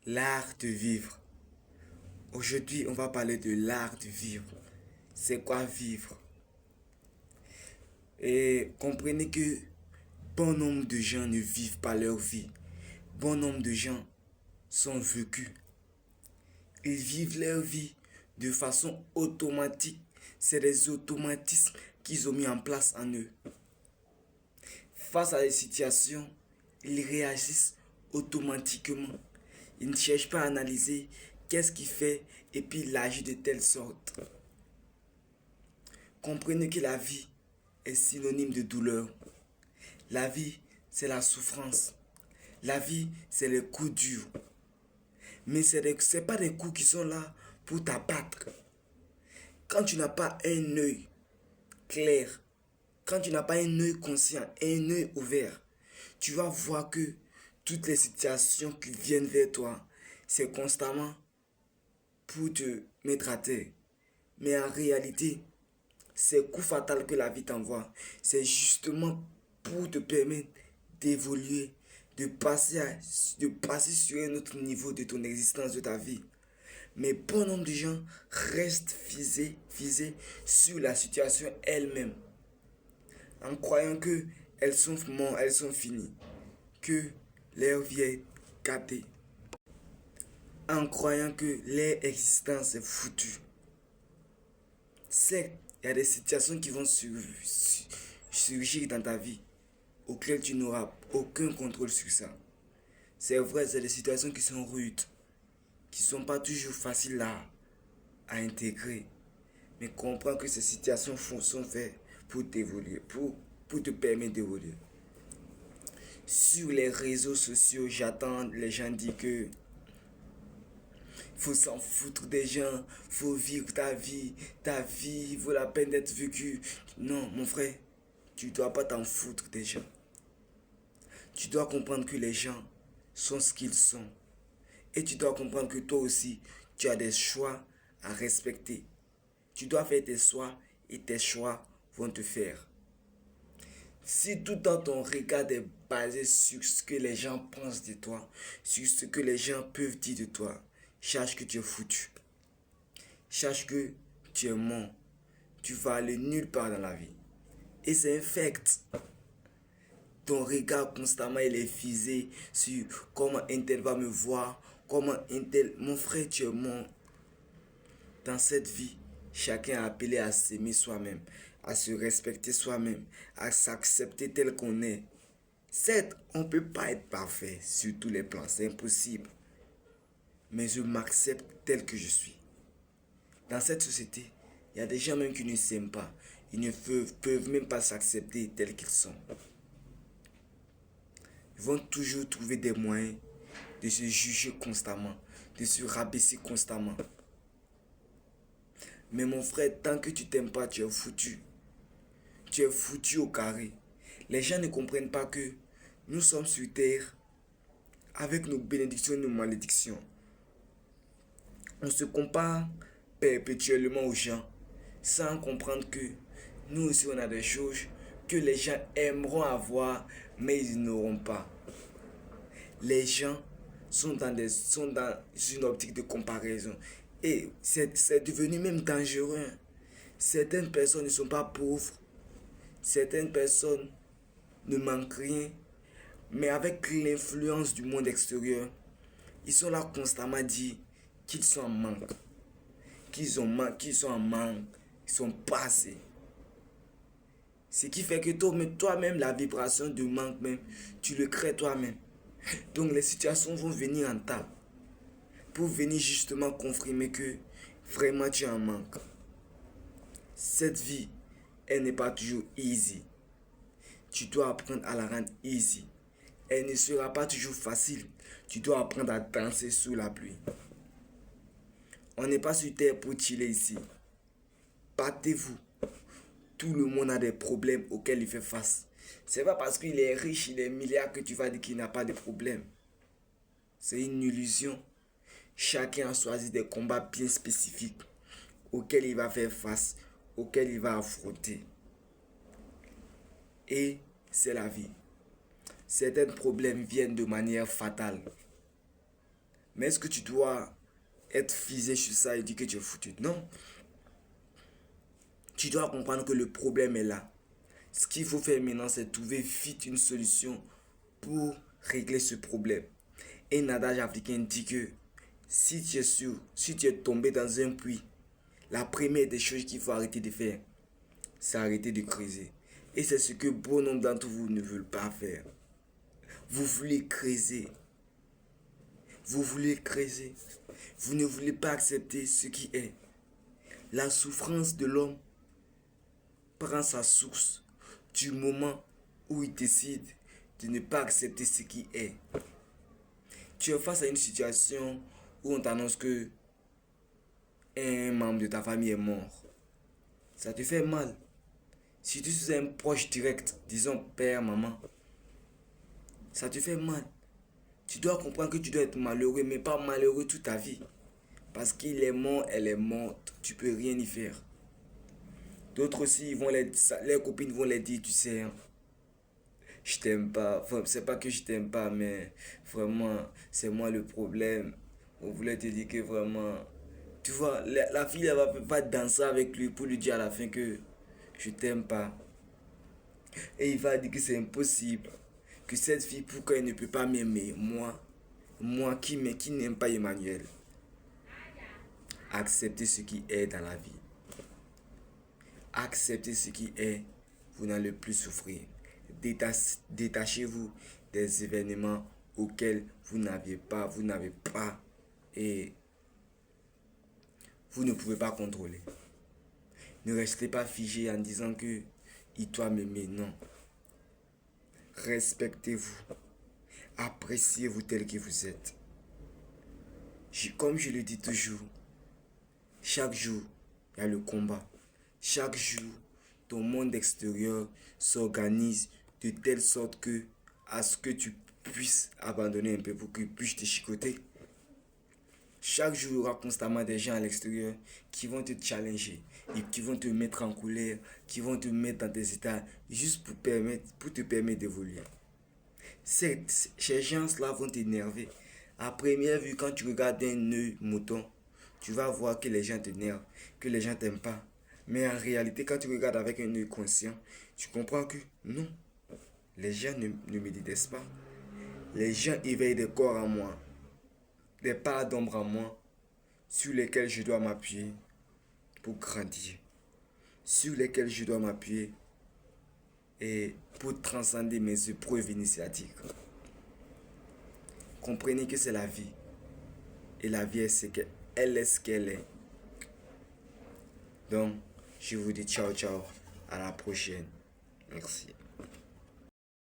L'art de vivre. Aujourd'hui, on va parler de l'art de vivre. C'est quoi vivre? Et comprenez que bon nombre de gens ne vivent pas leur vie. Bon nombre de gens sont vécus. Ils vivent leur vie de façon automatique. C'est des automatismes qu'ils ont mis en place en eux. Face à des situations, ils réagissent automatiquement. Ils ne cherchent pas à analyser qu'est-ce qu'il fait et puis il agit de telle sorte. Comprenez que la vie est synonyme de douleur. La vie, c'est la souffrance. La vie, c'est les coups durs. Mais ce n'est pas des coups qui sont là pour t'abattre. Quand tu n'as pas un œil clair, quand tu n'as pas un œil conscient, un œil ouvert, tu vas voir que toutes les situations qui viennent vers toi, c'est constamment pour te mettre à terre. Mais en réalité, ces coups fatals que la vie t'envoie, c'est justement pour te permettre d'évoluer, de passer sur un autre niveau de ton existence, de ta vie. Mais bon nombre de gens restent fixés sur la situation elle-même, en croyant que elles sont mortes, elles sont finies, que leur vie est gâtée, en croyant que leur existence est foutue. C'est, il y a des situations qui vont surgir dans ta vie auxquelles tu n'auras aucun contrôle sur ça. C'est vrai, c'est des situations qui sont rudes, qui ne sont pas toujours faciles à intégrer. Mais comprends que ces situations sont faites pour t'évoluer, pour te permettre d'évoluer. Sur les réseaux sociaux, j'attends les gens dire que faut s'en foutre des gens, faut vivre ta vie vaut la peine d'être vécue. Non, mon frère, tu ne dois pas t'en foutre des gens. Tu dois comprendre que les gens sont ce qu'ils sont. Et tu dois comprendre que toi aussi, tu as des choix à respecter. Tu dois faire tes choix et tes choix vont te faire. Si tout dans ton regard est basé sur ce que les gens pensent de toi, sur ce que les gens peuvent dire de toi, sache que tu es foutu. Sache que tu es mort. Tu vas aller nulle part dans la vie. Et c'est un fait. Ton regard constamment il est fixé sur comment un tel va me voir, comment un tel... Mon frère, tu es mort. Dans cette vie, chacun est appelé à s'aimer soi-même, à se respecter soi-même, à s'accepter tel qu'on est. Certes, on ne peut pas être parfait sur tous les plans, c'est impossible. Mais je m'accepte tel que je suis. Dans cette société, il y a des gens même qui ne s'aiment pas. Ils ne peuvent même pas s'accepter tels qu'ils sont. Ils vont toujours trouver des moyens de se juger constamment, de se rabaisser constamment. Mais mon frère, tant que tu t'aimes pas, tu es foutu. Tu es foutu au carré. Les gens ne comprennent pas que nous sommes sur terre avec nos bénédictions et nos malédictions. On se compare perpétuellement aux gens sans comprendre que nous aussi on a des choses que les gens aimeront avoir mais ils n'auront pas. Les gens sont dans une optique de comparaison et c'est devenu même dangereux. Certaines personnes ne sont pas pauvres, certaines personnes ne manquent rien, mais avec l'influence du monde extérieur, ils sont là constamment à dire qu'ils sont en manque, qu'ils sont en manque, ils sont pas assez. Ce qui fait que toi-même, la vibration de manque même, tu le crées toi-même. Donc les situations vont venir en tas pour venir justement confirmer que vraiment tu en manques. Cette vie, elle n'est pas toujours easy. Tu dois apprendre à la rendre easy. Elle ne sera pas toujours facile. Tu dois apprendre à danser sous la pluie. On n'est pas sur terre pour chiller ici. Battez-vous. Tout le monde a des problèmes auxquels il fait face. C'est pas parce qu'il est riche, il est milliard que tu vas dire qu'il n'a pas de problème. C'est une illusion. Chacun a choisi des combats bien spécifiques auxquels il va faire face, auxquels il va affronter. Et c'est la vie. Certains problèmes viennent de manière fatale. Mais est-ce que tu dois être figé sur ça et dire que tu es foutu? Non. Tu dois comprendre que le problème est là. Ce qu'il faut faire maintenant, c'est trouver vite une solution pour régler ce problème. Et un adage africain dit que si tu es tombé dans un puits, la première des choses qu'il faut arrêter de faire, c'est arrêter de creuser. Et c'est ce que bon nombre d'entre vous ne veulent pas faire. Vous voulez creuser. Vous voulez creuser. Vous ne voulez pas accepter ce qui est. La souffrance de l'homme prend sa source du moment où il décide de ne pas accepter ce qui est. Tu es face à une situation où on t'annonce que un membre de ta famille est mort. Ça te fait mal. Si tu es un proche direct, disons père, maman, ça te fait mal. Tu dois comprendre que tu dois être malheureux, mais pas malheureux toute ta vie. Parce qu'il est mort, elle est morte. Tu peux rien y faire. D'autres aussi, les copines vont les dire, tu sais, hein, je t'aime pas. Enfin, c'est pas que je t'aime pas, mais vraiment, c'est moi le problème. On voulait te dire que vraiment, tu vois, la fille, elle va danser avec lui pour lui dire à la fin que je t'aime pas. Et il va dire que c'est impossible. Que cette fille, pourquoi elle ne peut pas m'aimer? Moi qui n'aime pas Emmanuel. Acceptez ce qui est dans la vie. Acceptez ce qui est. Vous n'allez plus souffrir. Détachez-vous des événements auxquels vous n'avez pas et vous ne pouvez pas contrôler. Ne restez pas figé en disant que il doit m'aimer. Non. Respectez-vous. Appréciez-vous tel que vous êtes. Comme je le dis toujours, chaque jour, il y a le combat. Chaque jour, ton monde extérieur s'organise de telle sorte que à ce que tu puisses abandonner un peu pour qu'il puisse te chicoter. Chaque jour, il y aura constamment des gens à l'extérieur qui vont te challenger, et qui vont te mettre en colère, qui vont te mettre dans des états juste pour te permettre d'évoluer. Ces gens-là vont t'énerver. À première vue, quand tu regardes un œil mouton, tu vas voir que les gens t'énervent, que les gens t'aiment pas. Mais en réalité, quand tu regardes avec un œil conscient, tu comprends que non, les gens ne me détestent pas. Les gens éveillent des corps en moi, des parts d'ombre en moi, sur lesquelles je dois m'appuyer pour grandir, sur lesquelles je dois m'appuyer et pour transcender mes épreuves initiatiques. Comprenez que c'est la vie. Et la vie, elle est ce qu'elle est. Donc, je vous dis ciao, ciao. À la prochaine. Merci.